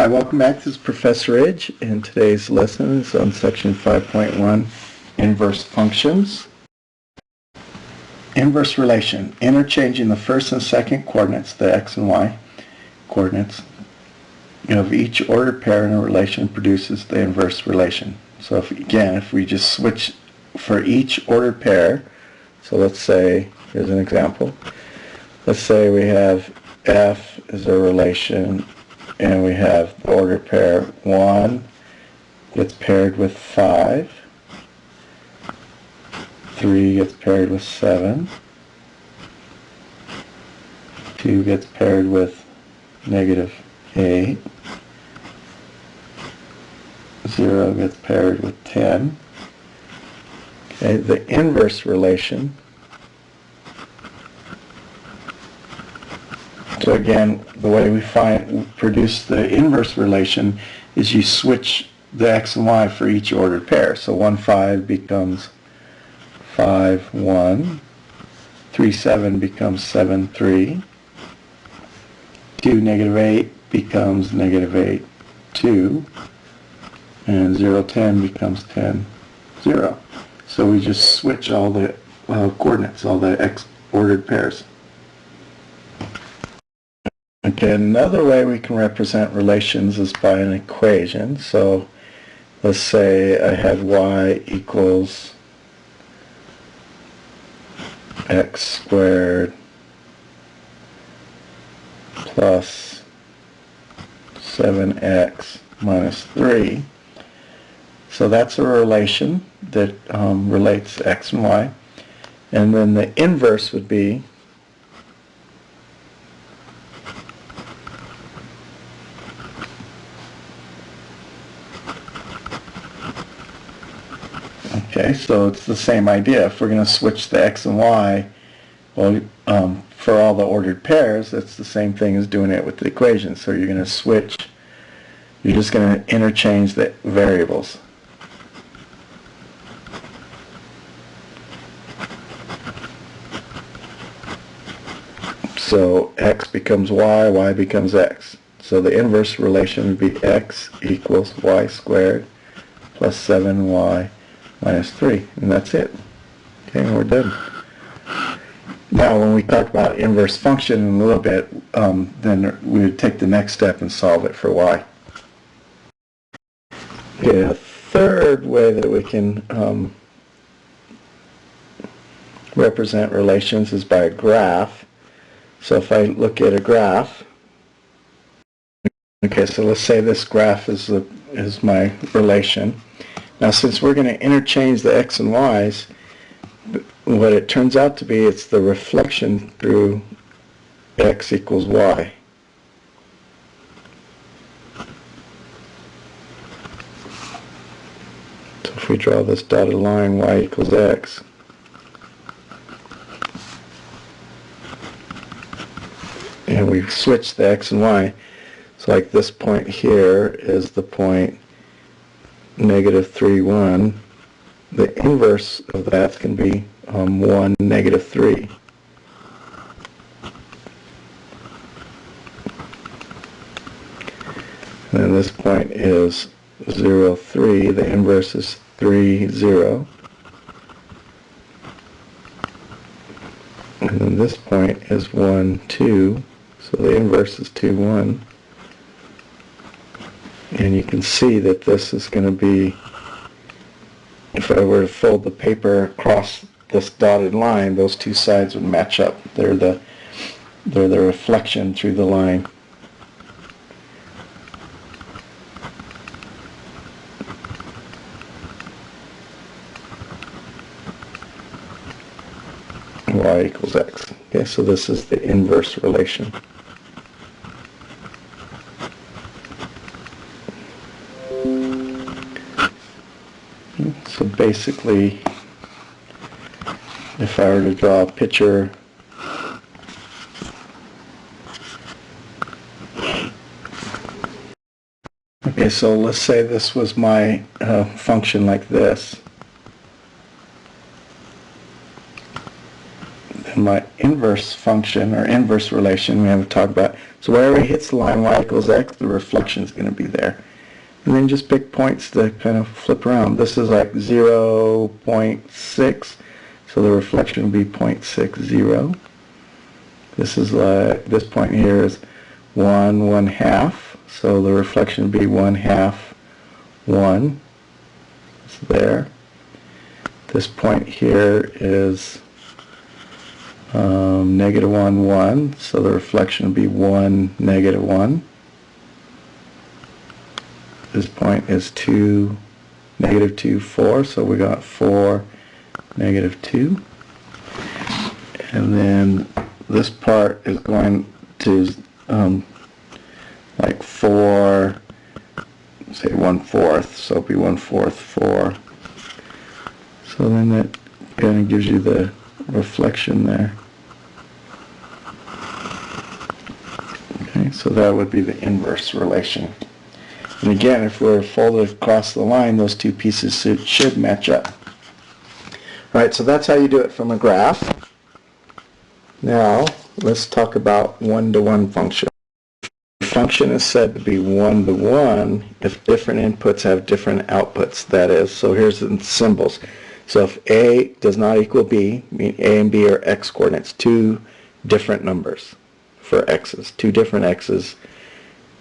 Hi, welcome back. This is Professor Ridge, and today's lesson is on section 5.1, inverse functions. Inverse relation, interchanging the first and second coordinates, the x and y coordinates, of each ordered pair in a relation produces the inverse relation. So if we just switch for each ordered pair, so let's say, here's an example, let's say we have f is a relation and we have the ordered pair 1 gets paired with 5, 3 gets paired with 7, 2 gets paired with -8, 0 gets paired with 10. Okay, the inverse relation. So again, the way we produce the inverse relation is you switch the x and y for each ordered pair. So 1, 5 becomes 5, 1. 3, 7 becomes 7, 3. 2, -8 becomes -8, 2. And 0, 10 becomes 10, 0. So we just switch all the coordinates, all the x ordered pairs. Okay, another way we can represent relations is by an equation. So let's say I have y equals x squared plus 7x minus 3. So that's a relation that relates x and y. And then the inverse would be okay, so it's the same idea. If we're going to switch the x and y, well, for all the ordered pairs, it's the same thing as doing it with the equation. So you're going to switch, you're just going to interchange the variables. So x becomes y, y becomes x. So the inverse relation would be x equals y squared plus 7y minus 3, and that's it. Okay, and we're done. Now, when we talk about inverse function in a little bit, then we would take the next step and solve it for y. Okay, a third way that we can represent relations is by a graph. So if I look at a graph, okay, so let's say this graph is my relation. Now, since we're going to interchange the x and y's, what it turns out to be, it's the reflection through x equals y. So if we draw this dotted line, y equals x, and we switch the x and y, so like this point here is the point -3, 1. The inverse of that can be 1, -3. And then this point is 0, 3. The inverse is 3, 0. And then this point is 1, 2. So the inverse is 2, 1. And you can see that this is going to be, if I were to fold the paper across this dotted line, those two sides would match up. They're the reflection through the line. Y equals x. Okay, so this is the inverse relation. So basically, if I were to draw a picture okay, so let's say this was my function like this. And an inverse function or inverse relation we haven't talked about. So wherever it hits the line y equals x, the reflection is going to be there. And then just pick points to kind of flip around. This is like 0.6, so the reflection will be 0.60. This is like, this point here is 1/1/2, so the reflection will be 1/2, 1. It's there. This point here is -1, 1, so the reflection will be 1, -1. This point is 2, -2, 4, so we got 4, -2. And then this part is going to like 4, say 1/4, so it'll be 1/4, 4. So then that kind of gives you the reflection there. Okay, so that would be the inverse relation. And again, if we're folded across the line, those two pieces should match up. All right, so that's how you do it from a graph. Now, let's talk about one-to-one function. A function is said to be one-to-one if different inputs have different outputs. That is, so here's the symbols. So if A does not equal B, meaning A and B are x coordinates, two different numbers for x's, two different x's,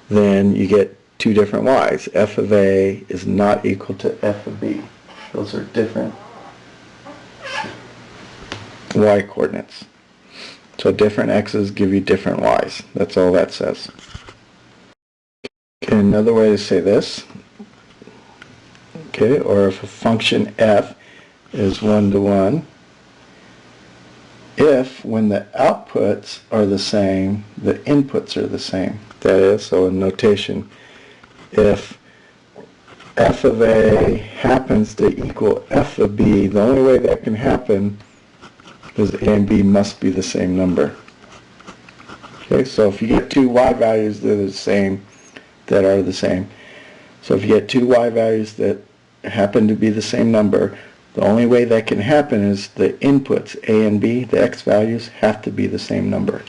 then you get two different y's. F of A is not equal to F of B. Those are different y coordinates. So different x's give you different y's. That's all that says. Okay, another way to say this, okay, or if a function f is one-to-one, if when the outputs are the same, the inputs are the same. That is, so in notation, if f of A happens to equal f of B, the only way that can happen is A and B must be the same number. Okay, so if you get two y values that are the same, so if you get two y values that happen to be the same number, the only way that can happen is the inputs, A and B, the x values, have to be the same number.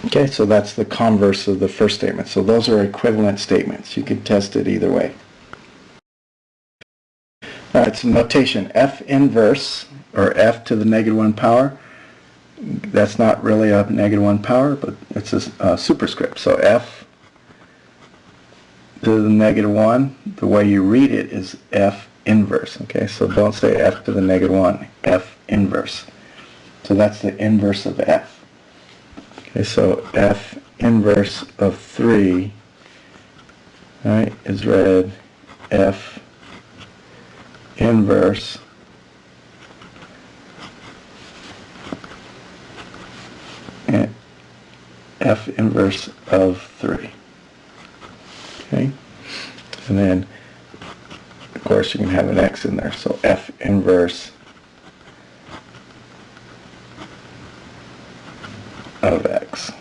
Okay, so that's the converse of the first statement. So those are equivalent statements. You can test it either way. All right, so notation, f inverse, or f to the -1 power. That's not really a -1 power, but it's a superscript. So f to the -1, the way you read it is f inverse. Okay, so don't say f to the -1, f inverse. So that's the inverse of f. Okay, so f inverse of 3, right, is read f inverse and f inverse of 3. Okay, and then of course you can have an x in there, so f inverse of x.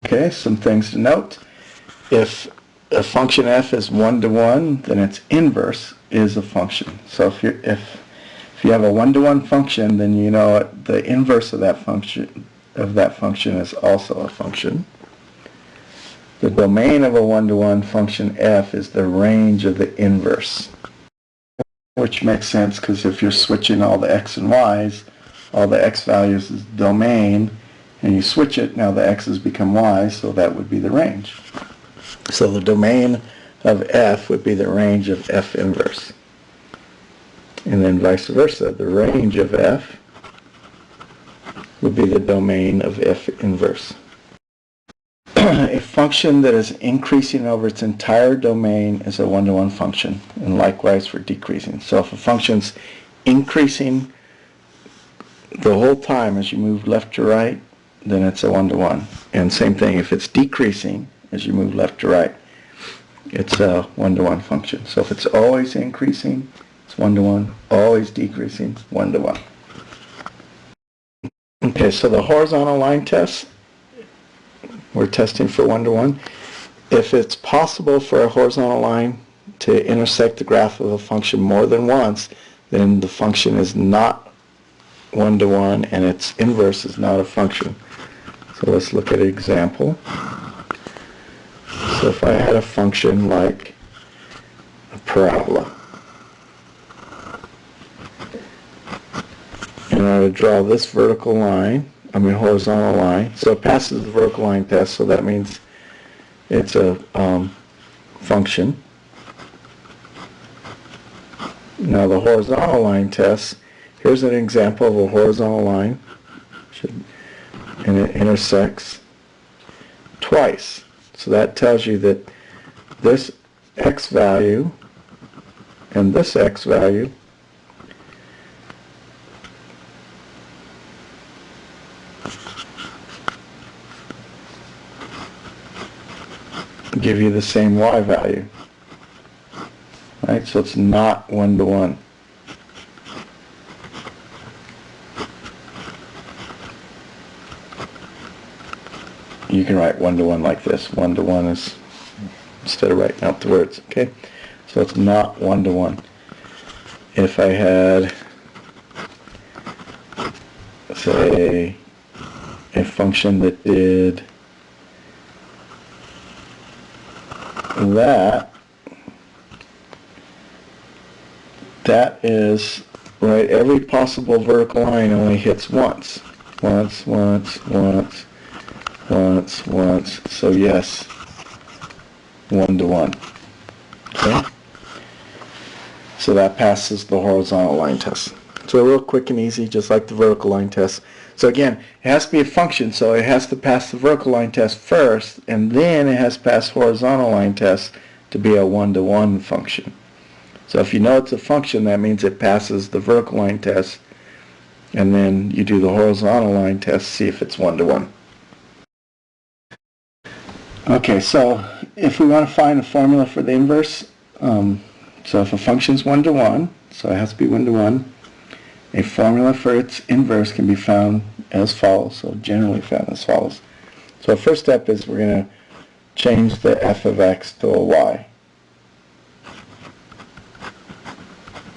Okay, some things to note. If a function f is one-to-one, then its inverse is a function. So if you have a one-to-one function, then you know the inverse of that function is also a function. The domain of a one-to-one function f is the range of the inverse, which makes sense because if you're switching all the x and y's, all the x values is domain, and you switch it, now the x's become y, so that would be the range. So the domain of f would be the range of f inverse. And then vice versa, the range of f would be the domain of f inverse. A function that is increasing over its entire domain is a one-to-one function, and likewise for decreasing. So if a function's increasing the whole time as you move left to right, then it's a one-to-one. And same thing, if it's decreasing as you move left to right, it's a one-to-one function. So if it's always increasing, it's one-to-one, always decreasing, one-to-one. Okay, so the horizontal line test, we're testing for one-to-one. If it's possible for a horizontal line to intersect the graph of a function more than once, then the function is not one-to-one and its inverse is not a function. So let's look at an example. So if I had a function like a parabola, and I would draw this vertical line, horizontal line, so it passes the vertical line test, so that means it's a function. Now the horizontal line test, here's an example of a horizontal line, and it intersects twice. So that tells you that this x value and this x value give you the same y value. Right? So it's not one-to-one. You can write one-to-one like this. One-to-one is, instead of writing out the words, okay? So it's not one-to-one. If I had, say, a function that did that is, right, every possible vertical line only hits once. Once. So yes, one-to-one. Okay? So that passes the horizontal line test. So real quick and easy, just like the vertical line test. So again, it has to be a function, so it has to pass the vertical line test first, and then it has to pass horizontal line test to be a one-to-one function. So if you know it's a function, that means it passes the vertical line test, and then you do the horizontal line test, see if it's one-to-one. Okay, so if we want to find a formula for the inverse, so if a function is one-to-one, so it has to be one-to-one, a formula for its inverse can be found as follows, so generally found as follows. So our first step is we're going to change the f of x to a y.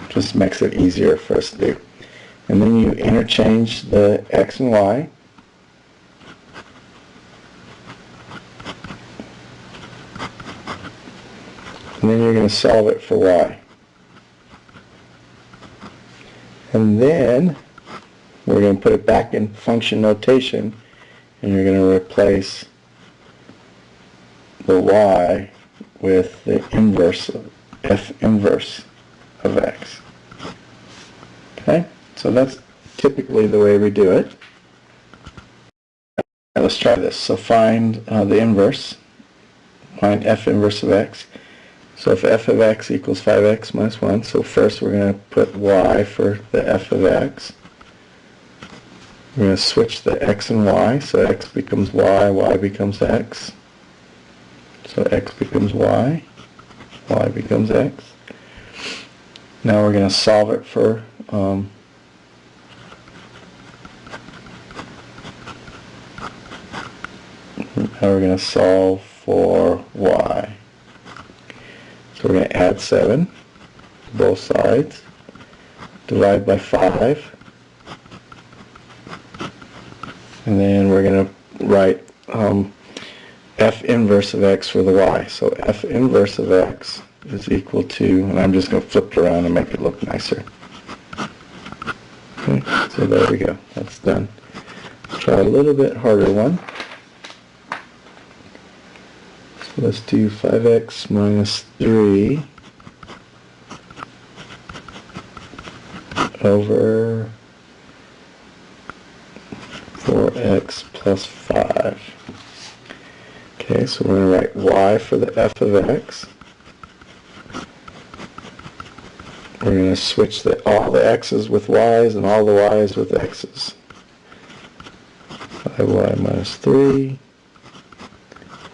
Just makes it easier for us to do. And then you interchange the x and y. And then you're going to solve it for y. And then we're going to put it back in function notation, and you're going to replace the y with the inverse of f inverse of x. Okay, so that's typically the way we do it. Now let's try this. So find the inverse. Find f inverse of x. So if f of x equals 5x minus 1, so first we're going to put y for the f of x. We're going to switch the x and y, so x becomes y becomes x. So x becomes y becomes x. Now we're going to solve it for now we're going to solve for y. So we're going to add 7 to both sides, divide by 5, and then we're going to write f inverse of x for the y. So f inverse of x is equal to, and I'm just going to flip it around and make it look nicer. Okay, so there we go. That's done. Let's try a little bit harder one. So let's do 5x minus 3 over 4x plus 5. Okay, so we're going to write y for the f of x. We're going to switch all the x's with y's and all the y's with x's. 5y minus 3,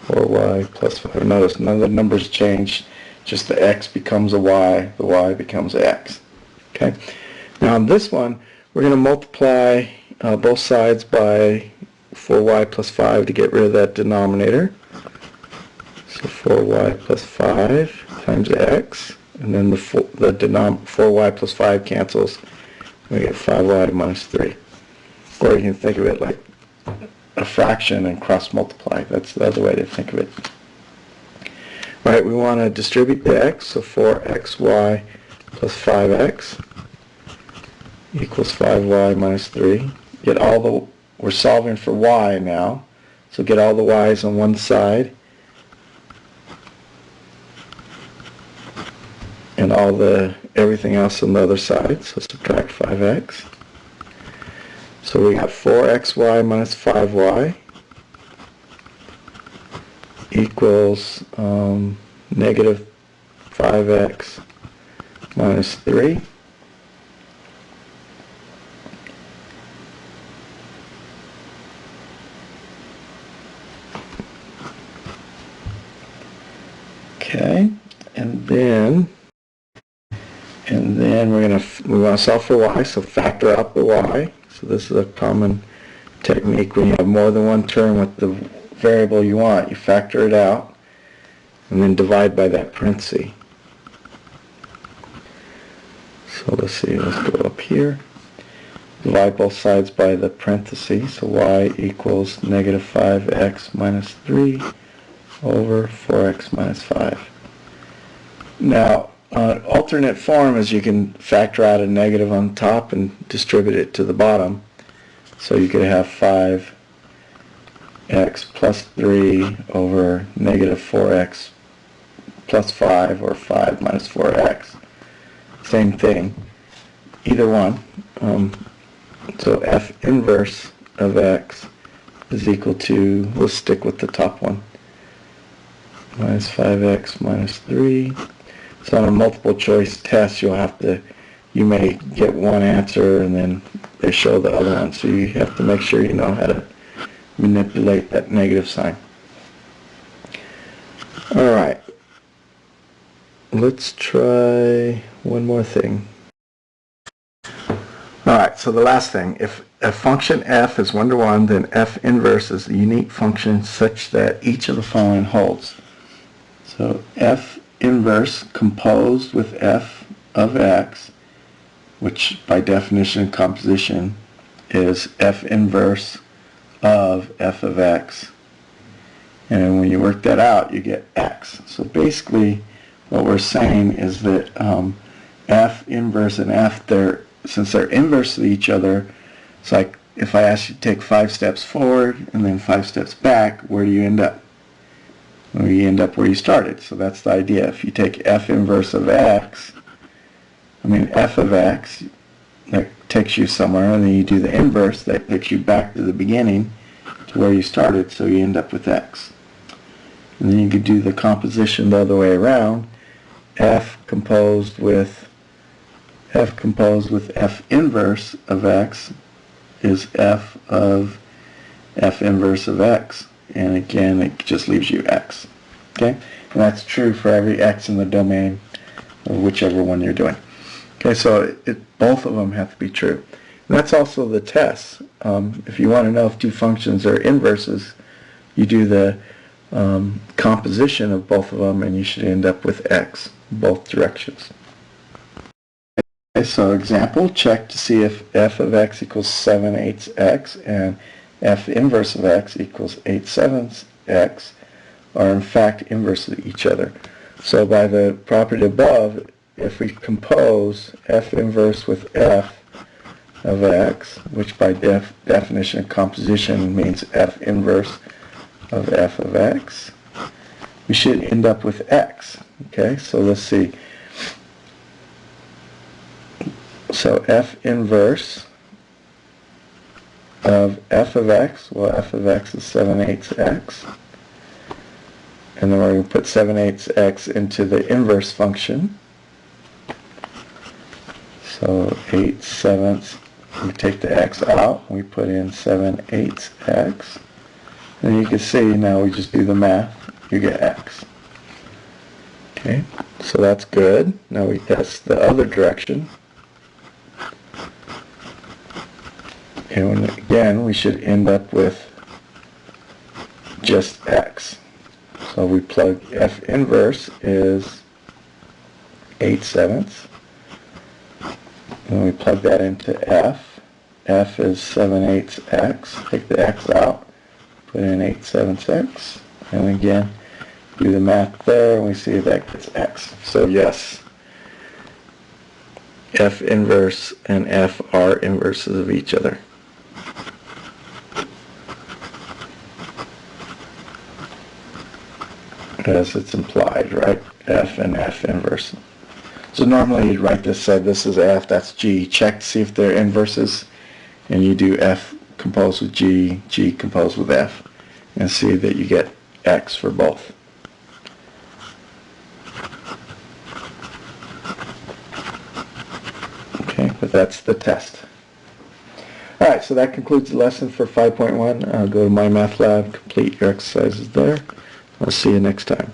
4y plus 5. Notice none of the numbers change, just the x becomes a y, the y becomes x. Okay. Now on this one, we're going to multiply both sides by 4y plus 5 to get rid of that denominator. So 4y plus 5 times x and then the 4y plus 5 cancels. We get 5y minus 3. Or you can think of it like a fraction and cross multiply. That's the other way to think of it. Right, we want to distribute the x, so 4xy plus 5x equals 5y minus 3. Get all the, we're solving for y now, so get all the y's on one side and all the everything else on the other side, so subtract 5x. So we got 4xy minus 5y equals negative 5x minus 3. Okay, and then we want to solve for y, so factor out the y. So this is a common technique when you have more than one term with the variable you want. You factor it out and then divide by that parenthesis. So let's see, let's go up here. Divide both sides by the parentheses, so y equals negative 5x minus 3 over 4x minus 5. Now, alternate form is you can factor out a negative on top and distribute it to the bottom. So you could have 5x plus 3 over negative 4x plus 5, or 5 minus 4x. Same thing, either one. So f inverse of x is equal to, we'll stick with the top one, minus 5x minus 3. So on a multiple choice test, you may get one answer and then they show the other one. So you have to make sure you know how to manipulate that negative sign. Alright, let's try one more thing. Alright, so the last thing, if a function f is 1 to 1, then f inverse is a unique function such that each of the following holds. So f inverse composed with f of x, which by definition and composition is f inverse of f of x. And then when you work that out, you get x. So basically what we're saying is that f inverse and f, since they're inverse of each other, it's like if I ask you to take 5 steps forward and then 5 steps back, where do you end up? Well, you end up where you started. So that's the idea. If you take f inverse of x, f of x, that takes you somewhere, and then you do the inverse, that takes you back to the beginning, to where you started, so you end up with x. And then you could do the composition the other way around. f composed with f inverse of x is f of f inverse of x. And again, it just leaves you x. Okay? And that's true for every x in the domain, or whichever one you're doing. Okay, so both of them have to be true. And that's also the test. If you want to know if two functions are inverses, you do the composition of both of them, and you should end up with x in both directions. Okay, so example, check to see if f of x equals 7/8 x and f inverse of x equals 8/7 x are in fact inverse of each other. So by the property above, if we compose f inverse with f of x, which by definition of composition means f inverse of f of x, we should end up with x. Okay, so let's see. So f inverse of f of x, well, f of x is 7/8 x. And then we're going to put 7/8 x into the inverse function. So 8/7, we take the x out, we put in 7/8 x. And you can see now we just do the math, you get x. Okay, so that's good. Now we test the other direction. And again, we should end up with just x. So we plug f inverse is 8/7. Then we plug that into F. F is 7/8 x. Take the x out, put in 8/7 x, and again do the math there, and we see that gets x. So yes, F inverse and F are inverses of each other. As it's implied, right? F and F inverse. So normally you'd write this, say this is F, that's G. Check to see if they're inverses, and you do F composed with G, G composed with F, and see that you get X for both. Okay, but that's the test. Alright, so that concludes the lesson for 5.1. Go to My Math Lab, complete your exercises there. I'll see you next time.